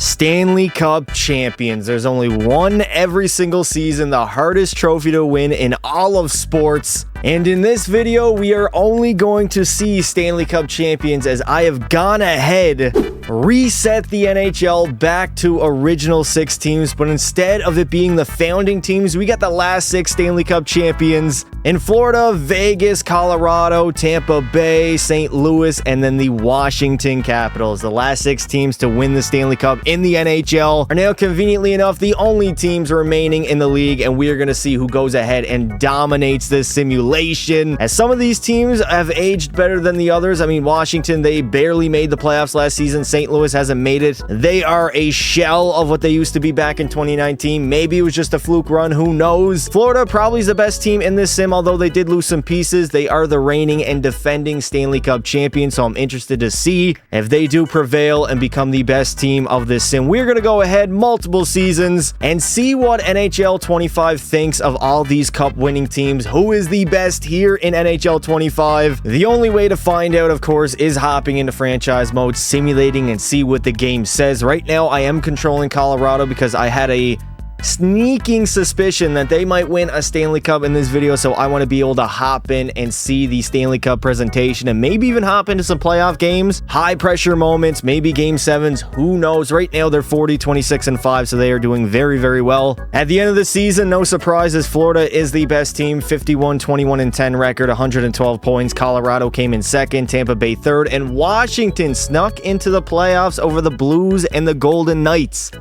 Stanley Cup champions. There's only one every single season, the hardest trophy to win in all of sports. And in this video, we are only going to see Stanley Cup champions, as I have gone ahead, reset the NHL back to original 6 teams, but instead of it being the founding teams, we got the last 6 Stanley Cup champions in Florida, Vegas, Colorado, Tampa Bay, St. Louis, and then the Washington Capitals. The last 6 teams to win the Stanley Cup in the NHL are now, conveniently enough, the only teams remaining in the league, and we are going to see who goes ahead and dominates this simulation, as some of these teams have aged better than the others. I mean, Washington, they barely made the playoffs last season. St. Louis hasn't made it. They are a shell of what they used to be back in 2019. Maybe it was just a fluke run. Who knows? Florida probably is the best team in this sim, although they did lose some pieces. They are the reigning and defending Stanley Cup champions, so I'm interested to see if they do prevail and become the best team of this sim. We're going to go ahead multiple seasons and see what NHL 25 thinks of all these cup winning teams. Who is the best here in NHL 25? The only way to find out, of course, is hopping into franchise mode, simulating, and see what the game says. Right now, I am controlling Colorado because I had a sneaking suspicion that they might win a Stanley Cup in this video, so I want to be able to hop in and see the Stanley Cup presentation and maybe even hop into some playoff games, high pressure moments, maybe game 7s, who knows. Right now they're 40, 26, and 5, so they are doing very, very well. At the end of the season, no surprises, Florida is the best team, 51, 21, and 10 record, 112 points. Colorado came in second, Tampa Bay third, and Washington snuck into the playoffs over the Blues and the Golden Knights.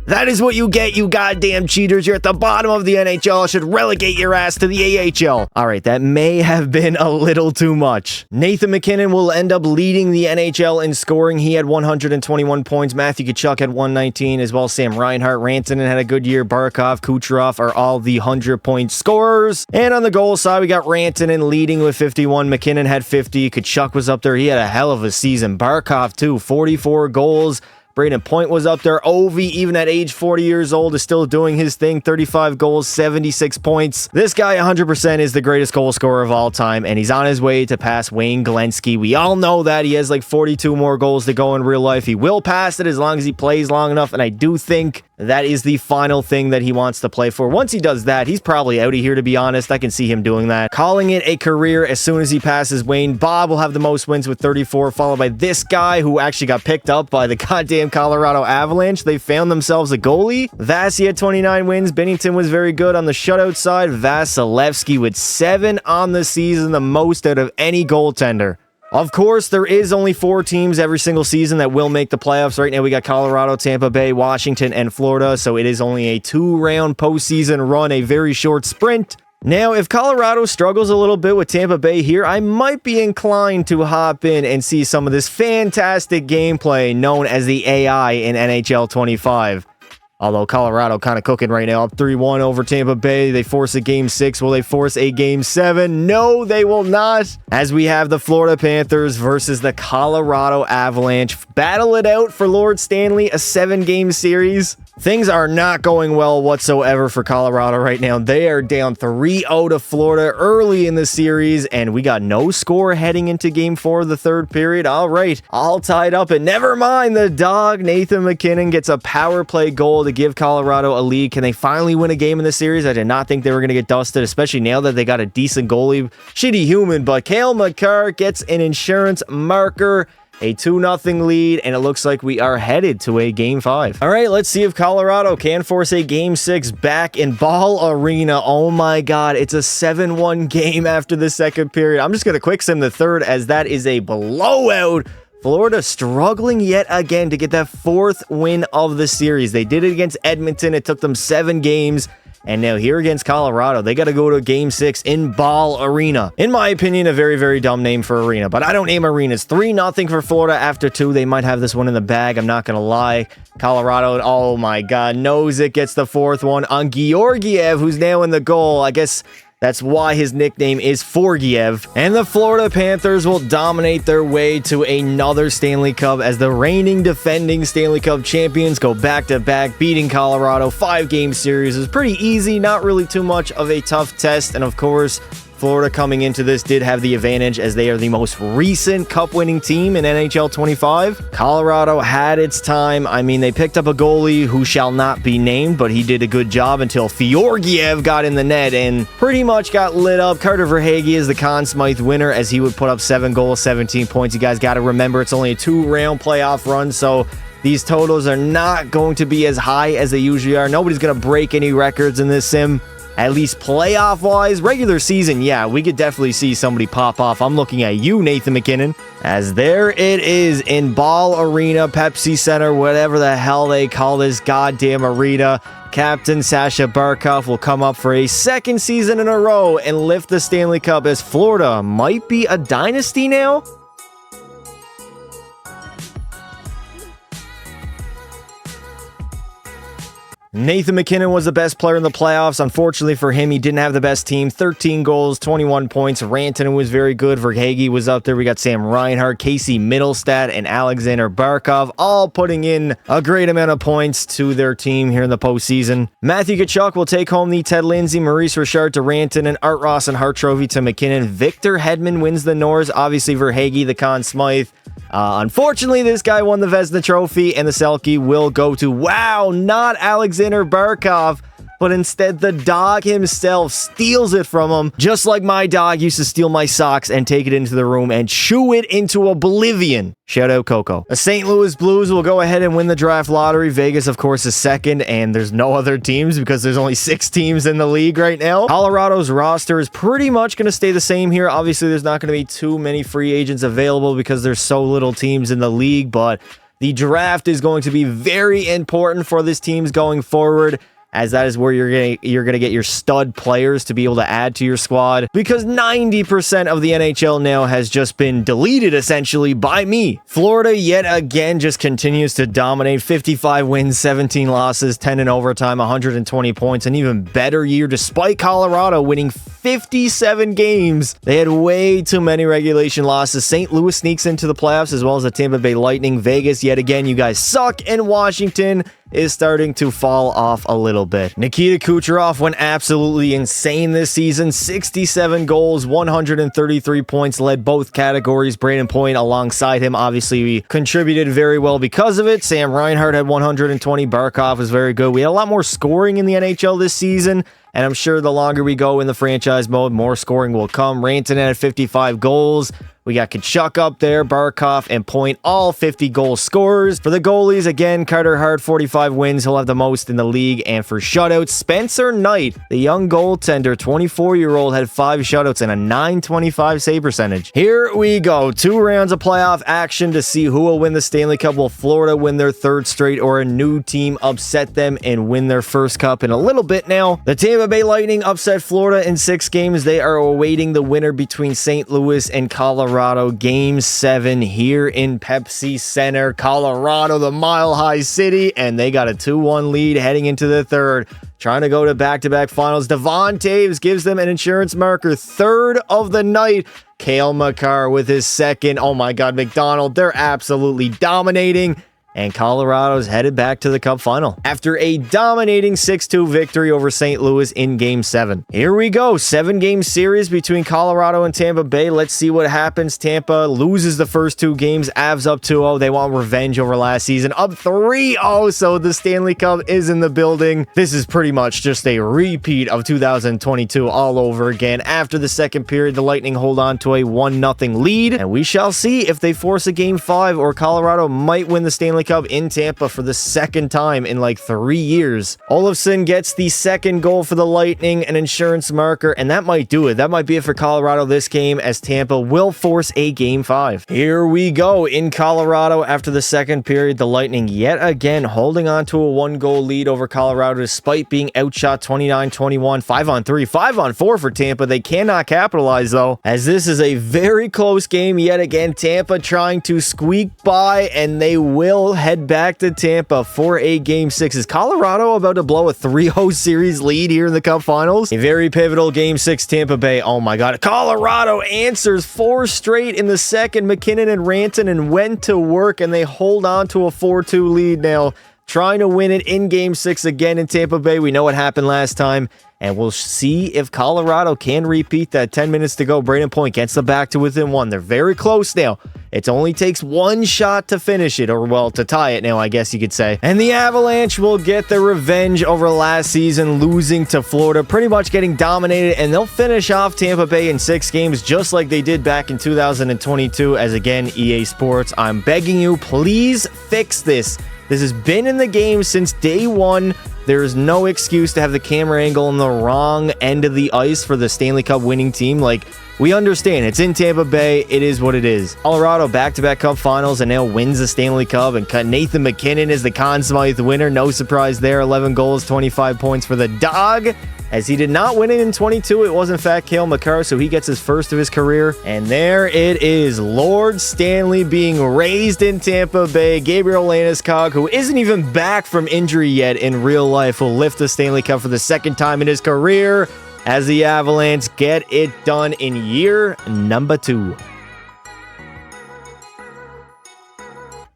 That is what you get, you goddamn cheaters. You're at the bottom of the NHL. I should relegate your ass to the AHL. All right, that may have been a little too much. Nathan MacKinnon will end up leading the NHL in scoring. He had 121 points. Matthew Tkachuk had 119 as well. Sam Reinhart, Rantanen had a good year. Barkov, Kucherov are all the 100-point scorers. And on the goal side, we got Rantanen leading with 51. MacKinnon had 50. Tkachuk was up there. He had a hell of a season. Barkov, too, 44 goals. Braden Point was up there. Ovi, even at age 40 years old, is still doing his thing. 35 goals, 76 points. This guy 100% is the greatest goal scorer of all time, and he's on his way to pass Wayne Gretzky. We all know that. He has like 42 more goals to go in real life. He will pass it as long as he plays long enough, and I do think that is the final thing that he wants to play for. Once he does that, he's probably out of here, to be honest. I can see him doing that. Calling it a career as soon as he passes Wayne. Bob will have the most wins with 34, followed by this guy who actually got picked up by the goddamn Colorado Avalanche. They found themselves a goalie. Vasi had 29 wins. Binnington was very good on the shutout side. Vasilevsky with 7 on the season, the most out of any goaltender. Of course, there is only 4 teams every single season that will make the playoffs. Right now, we got Colorado, Tampa Bay, Washington, and Florida, so it is only a 2-round postseason run, a very short sprint. Now, if Colorado struggles a little bit with Tampa Bay here, I might be inclined to hop in and see some of this fantastic gameplay known as the AI in NHL 25. Although Colorado kind of cooking right now, up 3-1 over Tampa Bay. They force a game 6. Will they force a game 7? No, they will not. As we have the Florida Panthers versus the Colorado Avalanche. Battle it out for Lord Stanley, a 7-game series. Things are not going well whatsoever for Colorado right now. They are down 3-0 to Florida early in the series, and we got no score heading into game 4 of the 3rd period. All right, all tied up, and never mind, the dog, Nathan MacKinnon, gets a power play goal to give Colorado a lead. Can they finally win a game in the series? I did not think they were going to get dusted, especially now that they got a decent goalie. Shitty human, but Cale Makar gets an insurance marker. A 2-0 lead, and it looks like we are headed to a game 5. All right, let's see if Colorado can force a game 6 back in Ball Arena. Oh my God, it's a 7-1 game after the 2nd period. I'm just going to quick sim the 3rd, as that is a blowout. Florida struggling yet again to get that 4th win of the series. They did it against Edmonton. It took them 7 games. And now here against Colorado, they got to go to game 6 in Ball Arena. In my opinion, a very, very dumb name for arena, but I don't name arenas. 3-0 for Florida after 2. They might have this one in the bag. I'm not going to lie. Colorado, oh my God, knows it, gets the 4th one on Georgiev, who's now in the goal. I guess that's why his nickname is Forgiev. And the Florida Panthers will dominate their way to another Stanley Cup as the reigning defending Stanley Cup champions go back-to-back, beating Colorado. 5-game series is pretty easy, not really too much of a tough test. And of course, Florida coming into this did have the advantage as they are the most recent cup-winning team in NHL 25. Colorado had its time. I mean, they picked up a goalie who shall not be named, but he did a good job until Georgiev got in the net and pretty much got lit up. Carter Verhaeghe is the Conn Smythe winner as he would put up 7 goals, 17 points. You guys got to remember it's only a 2-round playoff run, so these totals are not going to be as high as they usually are. Nobody's going to break any records in this sim. At least playoff-wise, regular season, yeah, we could definitely see somebody pop off. I'm looking at you, Nathan MacKinnon. As there it is in Ball Arena, Pepsi Center, whatever the hell they call this goddamn arena. Captain Sasha Barkov will come up for a second season in a row and lift the Stanley Cup as Florida might be a dynasty now. Nathan MacKinnon was the best player in the playoffs. Unfortunately for him, he didn't have the best team. 13 goals, 21 points. Rantanen was very good. Verhaeghe was up there. We got Sam Reinhart, Casey Middlestat, and Alexander Barkov all putting in a great amount of points to their team here in the postseason. Matthew Tkachuk will take home the Ted Lindsay, Maurice Richard to Rantanen, Art Ross and Hart Trophy to MacKinnon. Victor Hedman wins the Norris. Obviously, Verhaeghe, the Conn Smythe. Unfortunately, this guy won the Vezina Trophy, and the Selke will go to, wow, not Alexander Barkov, but instead the dog himself steals it from him, just like my dog used to steal my socks and take it into the room and chew it into oblivion. Shout out Coco. The St. Louis Blues will go ahead and win the draft lottery. Vegas, of course, is second, and there's no other teams because there's only 6 teams in the league right now. Colorado's roster is pretty much going to stay the same here. Obviously, there's not going to be too many free agents available because there's so little teams in the league, but the draft is going to be very important for this teams going forward, as that is where you're gonna get your stud players to be able to add to your squad, because 90% of the NHL now has just been deleted essentially by me. Florida yet again just continues to dominate. 55 wins, 17 losses, 10 in overtime, 120 points, an even better year despite Colorado winning 57 games. They had way too many regulation losses. St. Louis sneaks into the playoffs as well as the Tampa Bay Lightning. Vegas yet again, you guys suck, and Washington is starting to fall off a little bit. Nikita Kucherov went absolutely insane this season. 67 goals, 133 points, led both categories. Brayden Point alongside him obviously contributed very well because of it. Sam Reinhart had 120. Barkov was very good. We had a lot more scoring in the NHL this season, and I'm sure the longer we go in the franchise mode, more scoring will come. Rantanen had 55 goals. We got Tkachuk up there, Barkov, and Point, all 50 goal scorers. For the goalies, again, Carter Hart, 45 wins. He'll have the most in the league. And for shutouts, Spencer Knight, the young goaltender, 24-year-old, had 5 shutouts and a .925 save percentage. Here we go. 2 rounds of playoff action to see who will win the Stanley Cup. Will Florida win their 3rd straight, or a new team upset them and win their 1st cup in a little bit now? The Tampa Bay Lightning upset Florida in 6 games. They are awaiting the winner between St. Louis and Colorado. Game 7 here in Pepsi Center. Colorado, the Mile High City, and they got a 2-1 lead heading into the 3rd. Trying to go to back-to-back finals. Devon Toews gives them an insurance marker. 3rd of the night. Cale Makar with his 2nd. Oh my God, McDonald, they're absolutely dominating. And Colorado's headed back to the Cup final after a dominating 6-2 victory over St. Louis in Game 7. Here we go. 7-game series between Colorado and Tampa Bay. Let's see what happens. Tampa loses the first 2 games. Avs up 2-0. They want revenge over last season. Up 3-0. So the Stanley Cup is in the building. This is pretty much just a repeat of 2022 all over again. After the 2nd period, the Lightning hold on to a 1-0 lead. And we shall see if they force a Game 5 or Colorado might win the Stanley Cup in Tampa for the 2nd time in like 3 years. Olofsson gets the 2nd goal for the Lightning, an insurance marker, and that might do it. That might be it for Colorado this game, as Tampa will force a Game 5. Here we go in Colorado after the 2nd period. The Lightning yet again holding on to a 1-goal lead over Colorado despite being outshot 29-21. 5-on-3, 5-on-4 for Tampa. They cannot capitalize though, as this is a very close game yet again. Tampa trying to squeak by, and they will head back to Tampa for a Game 6. Is Colorado about to blow a 3-0 series lead here in the Cup Finals? A very pivotal Game 6, Tampa Bay. Oh my God. Colorado answers 4 straight in the 2nd. MacKinnon and Rantanen went to work, and they hold on to a 4-2 lead now, trying to win it in Game 6 again in Tampa Bay. We know what happened last time. And we'll see if Colorado can repeat that. 10 minutes to go. Brayden Point gets the back to within one. They're very close now. It only takes one shot to finish it, or well, to tie it now, I guess you could say. And the Avalanche will get their revenge over last season, losing to Florida, pretty much getting dominated, and they'll finish off Tampa Bay in 6 games, just like they did back in 2022. As again, EA Sports, I'm begging you, please fix this. This has been in the game since day one. There is no excuse to have the camera angle on the wrong end of the ice for the Stanley Cup winning team. Like, we understand it's in Tampa Bay. It is what it is. Colorado back-to-back Cup finals and now wins the Stanley Cup, and Nathan MacKinnon is the Conn Smythe winner. No surprise there. 11 goals, 25 points for the Dog. As he did not win it in 22, it was in fact Cale Makar, so he gets his first of his career. And there it is, Lord Stanley being raised in Tampa Bay. Gabriel Landeskog, who isn't even back from injury yet in real life, will lift the Stanley Cup for the 2nd time in his career as the Avalanche get it done in year number 2.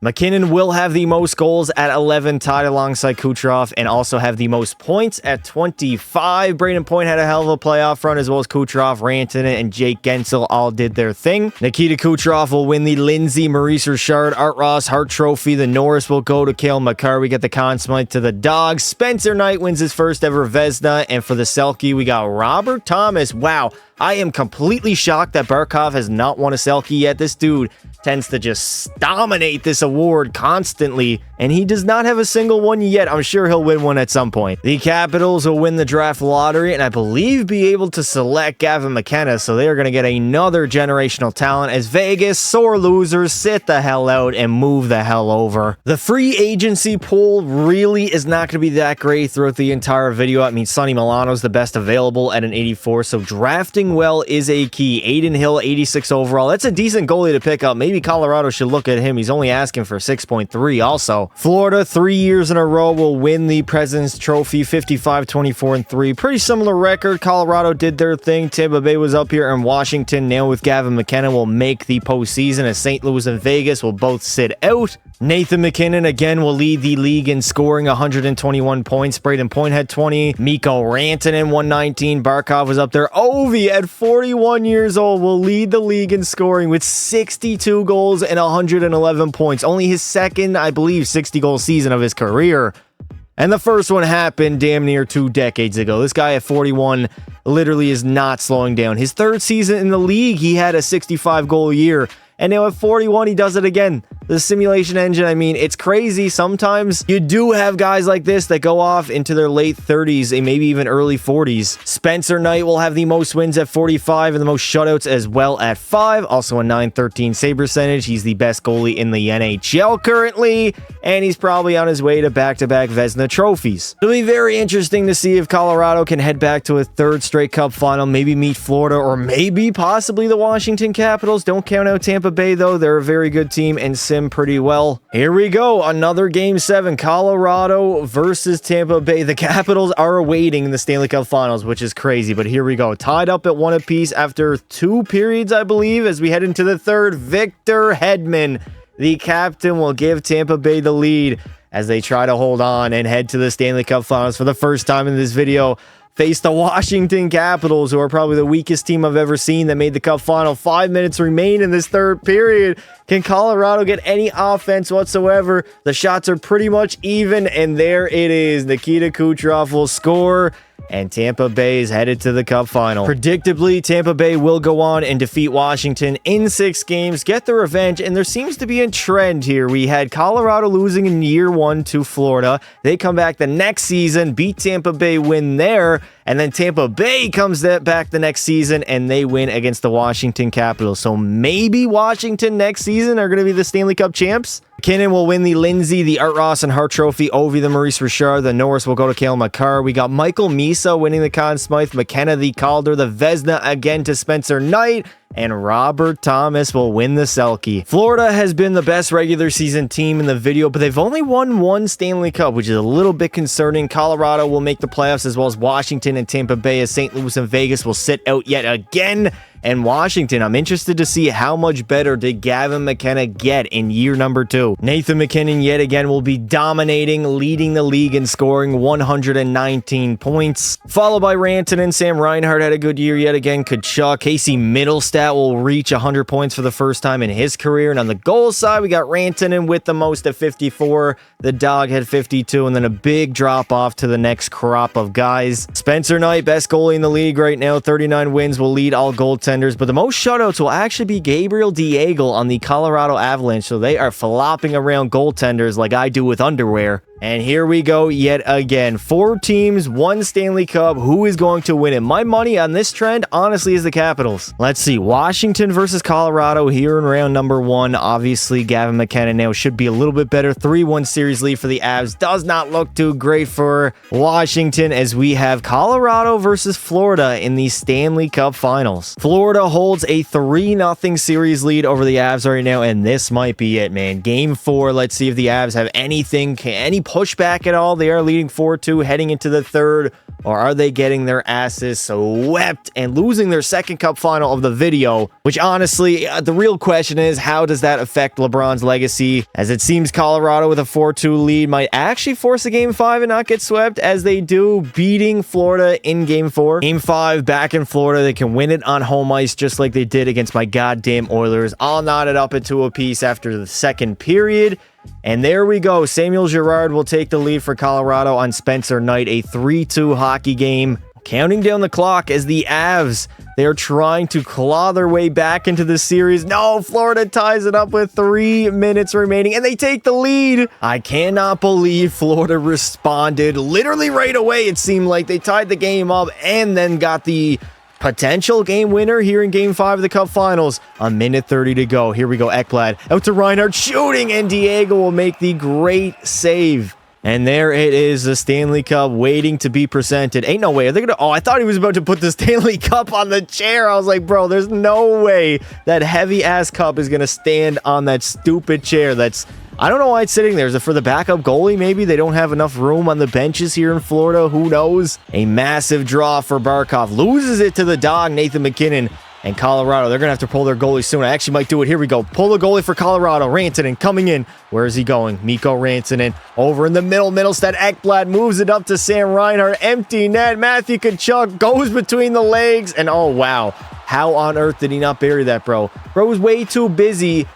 MacKinnon will have the most goals at 11, tied alongside Kucherov, and also have the most points at 25. Brayden Point had a hell of a playoff run, as well as Kucherov, Rantanen, and Jake Gensel all did their thing. Nikita Kucherov will win the Lindsay, Maurice Richard, Art Ross Hart Trophy. The Norris will go to Cale Makar. We get the Conn Smythe to the Dogs. Spencer Knight wins his first ever Vezina, and for the Selke, we got Robert Thomas. Wow. I am completely shocked that Barkov has not won a Selke yet. This dude tends to just dominate this award constantly, and he does not have a single one yet. I'm sure he'll win one at some point. The Capitals will win the draft lottery, and I believe be able to select Gavin McKenna, so they are going to get another generational talent as Vegas, sore losers, sit the hell out and move the hell over. The free agency pool really is not going to be that great throughout the entire video. I mean, Sonny Milano's the best available at an 84, so drafting well is a key. Aiden Hill, 86 overall. That's a decent goalie to pick up. Maybe Colorado should look at him. He's only asking for 6.3 also. Florida, 3 years in a row, will win the President's Trophy, 55, 24, and 3. Pretty similar record. Colorado did their thing. Tampa Bay was up here, and Washington, now with Gavin McKenna, will make the postseason, as St. Louis and Vegas will both sit out. Nathan MacKinnon again will lead the league in scoring, 121 points. Brayden Point had 20. Mikko Rantanen, 119. Barkov was up there. Ovi, at 41 years old, will lead the league in scoring with 62 goals and 111 points. Only his second, I believe, 60-goal season of his career. And the first one happened damn near 2 decades ago. This guy at 41 literally is not slowing down. His 3rd season in the league, he had a 65-goal year. And now at 41, he does it again. The simulation engine, I mean, it's crazy. Sometimes you do have guys like this that go off into their late 30s and maybe even early 40s. Spencer Knight will have the most wins at 45 and the most shutouts as well at 5. Also a 913 save percentage. He's the best goalie in the NHL currently, and he's probably on his way to back-to-back Vezina trophies. It'll be very interesting to see if Colorado can head back to a 3rd straight Cup final, maybe meet Florida, or maybe possibly the Washington Capitals. Don't count out Tampa Bay, though. They're a very good team and sim pretty well. Here we go. Another Game 7. Colorado versus Tampa Bay. The Capitals are awaiting the Stanley Cup Finals, which is crazy, but here we go. Tied up at 1 apiece after 2 periods, I believe, as we head into the 3rd. Victor Hedman, the captain, will give Tampa Bay the lead as they try to hold on and head to the Stanley Cup Finals for the first time in this video. Face the Washington Capitals, who are probably the weakest team I've ever seen that made the Cup final. 5 minutes remain in this 3rd period. Can Colorado get any offense whatsoever? The shots are pretty much even, and there it is. Nikita Kucherov will score, and Tampa Bay is headed to the Cup final. Predictably, Tampa Bay will go on and defeat Washington in 6 games, get the revenge, and there seems to be a trend here. We had Colorado losing in year 1 to Florida. They come back the next season, beat Tampa Bay, win there, and then Tampa Bay comes back the next season, and they win against the Washington Capitals. So maybe Washington next season are going to be the Stanley Cup champs. MacKinnon will win the Lindsay, the Art Ross and Hart Trophy. Ovi, the Maurice Richard. The Norris will go to Cale Makar. We got Michael Misa winning the Conn Smythe. McKenna the Calder. The Vezina again to Spencer Knight. And Robert Thomas will win the Selke. Florida has been the best regular season team in the video, but they've only won 1 Stanley Cup, which is a little bit concerning. Colorado will make the playoffs, as well as Washington and Tampa Bay, as St. Louis and Vegas will sit out yet again. and Washington. I'm interested to see how much better did Gavin McKenna get in year number 2. Nathan MacKinnon yet again will be dominating, leading the league in scoring, 119 points. Followed by Rantanen. Sam Reinhart had a good year yet again. Kachuk. Casey Middlestat will reach 100 points for the first time in his career. And on the goal side, we got Rantanen with the most at 54. The Dog had 52, and then a big drop off to the next crop of guys. Spencer Knight, best goalie in the league right now, 39 wins, will lead all goaltenders, but the most shutouts will actually be Gabriel Diego on the Colorado Avalanche, so they are flopping around goaltenders like I do with underwear. And here we go yet again. 4 teams, 1 Stanley Cup. Who is going to win it? My money on this trend, honestly, is the Capitals. Let's see. Washington versus Colorado here in round number 1. Obviously, Gavin McKenna now should be a little bit better. 3-1 series lead for the Avs. Does not look too great for Washington as we have Colorado versus Florida in the Stanley Cup Finals. Florida holds a 3-0 series lead over the Avs right now, and this might be it, man. Game 4. Let's see if the Avs have any pushback at all. They are leading 4-2 heading into the 3rd, or are they getting their asses swept and losing their second cup final of the video? Which honestly, the real question is, how does that affect LeBron's legacy? As it seems Colorado with a 4-2 lead might actually force a game 5 and not get swept, as they do, beating Florida in game 4. Game 5 back in Florida. They can win it on home ice just like they did against my goddamn Oilers. All knotted up into a piece after the second period. And there we go. Samuel Girard will take the lead for Colorado on Spencer Knight. A 3-2 hockey game. Counting down the clock as the Avs, they're trying to claw their way back into the series. No, Florida ties it up with 3 minutes remaining, and they take the lead. I cannot believe Florida responded literally right away. It seemed like they tied the game up and then got the potential game winner here in game 5 of the Cup Finals. A minute 30 to go. Here we go. Ekblad out to Reinhart, shooting, and Diego will make the great save. And there it is, the Stanley Cup waiting to be presented. Ain't no way. Are they gonna? Oh, I thought he was about to put the Stanley Cup on the chair. I was like, bro, there's no way that heavy-ass cup is gonna stand on that stupid chair. I don't know why it's sitting there. Is it for the backup goalie? Maybe they don't have enough room on the benches here in Florida. Who knows? A massive draw for Barkov. Loses it to the Dog, Nathan MacKinnon. And Colorado, they're going to have to pull their goalie soon. I actually might do it. Here we go. Pull the goalie for Colorado. Rantanen coming in. Where is he going? Mikko Rantanen over in the middle. Middlestat. Ekblad moves it up to Sam Reinhart. Empty net. Matthew Tkachuk goes between the legs. And oh, wow. How on earth did he not bury that, bro? Bro was way too busy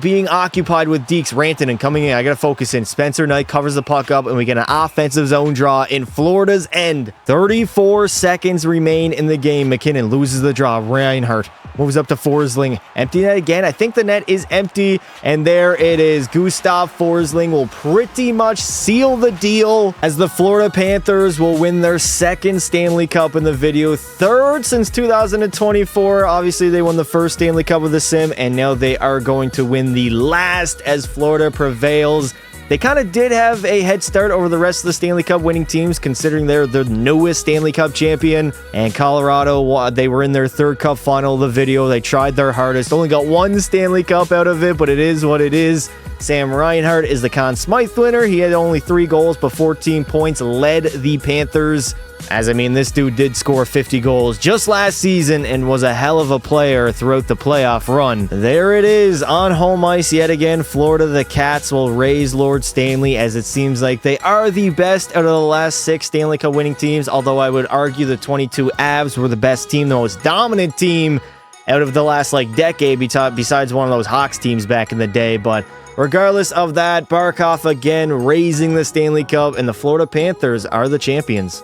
being occupied with Deeks. Rantanen coming in. I got to focus in. Spencer Knight covers the puck up, and we get an offensive zone draw in Florida's end. 34 seconds remain in the game. MacKinnon loses the draw. Reinhart moves up to Forsling. Empty net again. I think the net is empty, and there it is. Gustav Forsling will pretty much seal the deal as the Florida Panthers will win their 2nd Stanley Cup in the video, 3rd since 2024. Obviously, they won the 1st Stanley Cup with the Sim, and now they are going to win the last as Florida prevails. They kind of did have a head start over the rest of the Stanley Cup winning teams, considering they're the newest Stanley Cup champion. And Colorado, they were in their 3rd Cup final of the video. They tried their hardest. Only got 1 Stanley Cup out of it, but it is what it is. Sam Reinhart is the Conn Smythe winner. He had only 3 goals, but 14 points, led the Panthers. As I mean, this dude did score 50 goals just last season and was a hell of a player throughout the playoff run. There it is on home ice yet again. Florida, the Cats will raise Lord Stanley, as it seems like they are the best out of the last 6 Stanley Cup winning teams. Although I would argue the 22 Avs were the best team, the most dominant team out of the last decade, besides one of those Hawks teams back in the day. But regardless of that, Barkov again raising the Stanley Cup, and the Florida Panthers are the champions.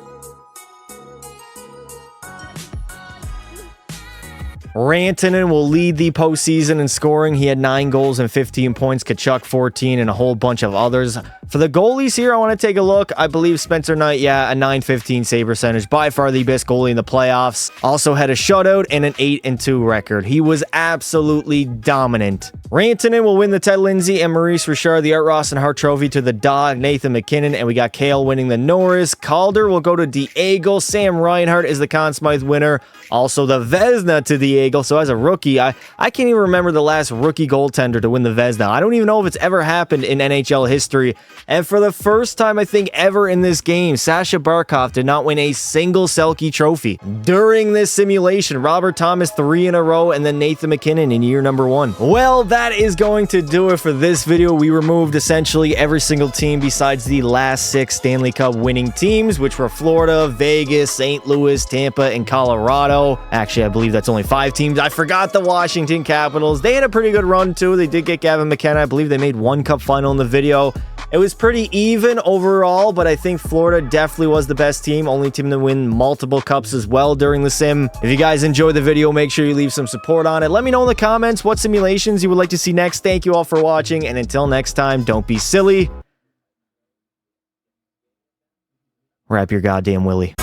Rantanen will lead the postseason in scoring. He had 9 goals and 15 points. Tkachuk 14 and a whole bunch of others. For the goalies here, I want to take a look. I believe Spencer Knight, a 915 save percentage. By far the best goalie in the playoffs. Also had a shutout and an 8-2 record. He was absolutely dominant. Rantanen will win the Ted Lindsay and Maurice Richard the Art Ross and Hart Trophy to the Dog, Nathan MacKinnon, and we got Kale winning the Norris. Calder will go to Diego. Sam Reinhart is the Conn Smythe winner. Also the Vezina to Diego. Diego. So as a rookie, I can't even remember the last rookie goaltender to win the Vezina. I don't even know if it's ever happened in NHL history. And for the first time, I think, ever in this game, Sasha Barkov did not win a single Selke trophy. During this simulation, Robert Thomas 3 in a row, and then Nathan MacKinnon in year number 1. Well, that is going to do it for this video. We removed essentially every single team besides the last 6 Stanley Cup winning teams, which were Florida, Vegas, St. Louis, Tampa, and Colorado. Actually, I believe that's only 5 teams. I forgot the Washington Capitals. They had a pretty good run too. They did get Gavin McKenna. I believe they made 1 cup final in the video. It was pretty even overall, but I think Florida definitely was the best team. Only team to win multiple cups as well during the sim. If you guys enjoyed the video, make sure you leave some support on it. Let me know in the comments what simulations you would like to see next. Thank you all for watching, and until next time, don't be silly. Wrap your goddamn willy.